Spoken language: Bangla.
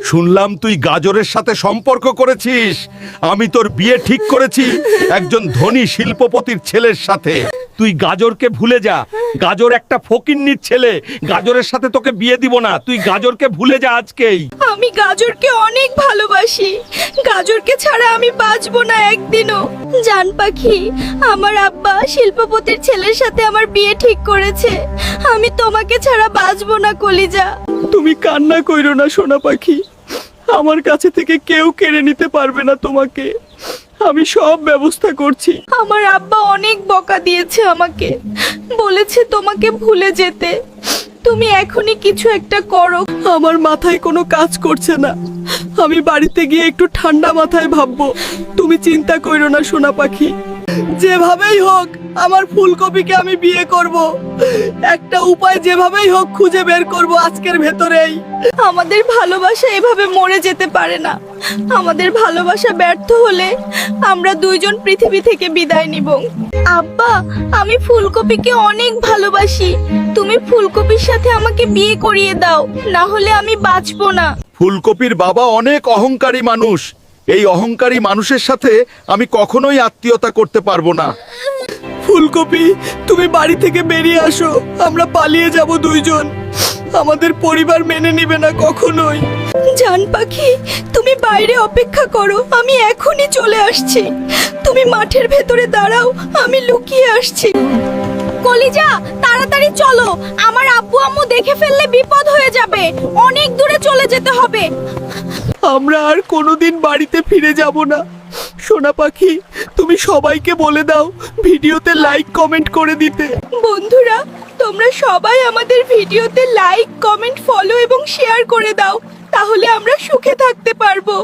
শুনলাম তুই গাজরের সাথে সম্পর্ক করেছিস। আমি তোর বিয়ে ঠিক করেছি একজন ধনী শিল্পপতির ছেলের সাথে। তুই গাজরকে ভুলে যা। গাজর একটা ফকিন্নির ছেলে। গাজরের সাথে তোকে বিয়ে দিব না। তুই গাজরকে ভুলে যা আজকেই। আমি গাজরকে অনেক ভালোবাসি। গাজরকে ছাড়া আমি বাঁচবো না একদিনও। জান পাখি, আমার আব্বা শিল্পপতির ছেলের সাথে আমার বিয়ে ঠিক করেছে। আমি তোমাকে ছাড়া বাঁচবো না কলিজা। তুমি কান্না কইরো না সোনা পাখি, আমার কাছে থেকে কেউ কেড়ে নিতে পারবে না তোমাকে। আমি সব ব্যবস্থা করছি। আমার আব্বা অনেক বকা দিয়েছে আমাকে, বলেছে তোমাকে ভুলে যেতে। তুমি এখনই কিছু একটা করো। আমার মাথায় কোনো কাজ করছে না। আমি বাড়িতে গিয়ে একটু ঠান্ডা মাথায় ভাববো। তুমি চিন্তা কইরো না সোনা পাখি, যেভাবেই হোক আমার ফুলকপিকে আমি বিয়ে করব। একটা উপায় যেভাবেই হোক খুঁজে বের করব আজকের ভেতরেই। আমাদের ভালোবাসা এভাবে মরে যেতে পারে না। আমাদের ভালোবাসা ব্যর্থ হলে আমরা দুইজন পৃথিবী থেকে বিদায় নিব। আব্বা, আমি ফুলকপিকে অনেক ভালোবাসি। তুমি ফুলকপির সাথে আমাকে বিয়ে করিয়ে দাও, না হলে আমি বাঁচবো না। ফুলকপির বাবা অনেক অহংকারী মানুষ। এই অহংকারী মানুষের সাথে আমি কখনোই আত্মীয়তা করতে পারবো না। ফুলকপি, তুমি বাড়ি থেকে বেরিয়ে আসো। আমরা পালিয়ে যাব দুইজন। আমাদের পরিবার মেনে নিবে না কখনোই। জান পাখি, তুমি বাইরে অপেক্ষা করো, আমি এখনই চলে আসছি। তুমি মাঠের ভেতরে দাঁড়াও, আমি লুকিয়ে আসছি। কলিজা, তাড়াতাড়ি চলো, আমার আব্বু আম্মু দেখে ফেললে বিপদ হয়ে যাবে। অনেক দূরে চলে যেতে হবে। আমরা আর কোনোদিন বাড়িতে ফিরে যাব না। সোনা পাখি, তুমি সবাইকে বলে দাও ভিডিওতে লাইক কমেন্ট করে দিতে। বন্ধুরা, তোমরা সবাই আমাদের ভিডিওতে লাইক, কমেন্ট, ফলো এবং শেয়ার করে দাও, তাহলে আমরা সুখে থাকতে পারবো।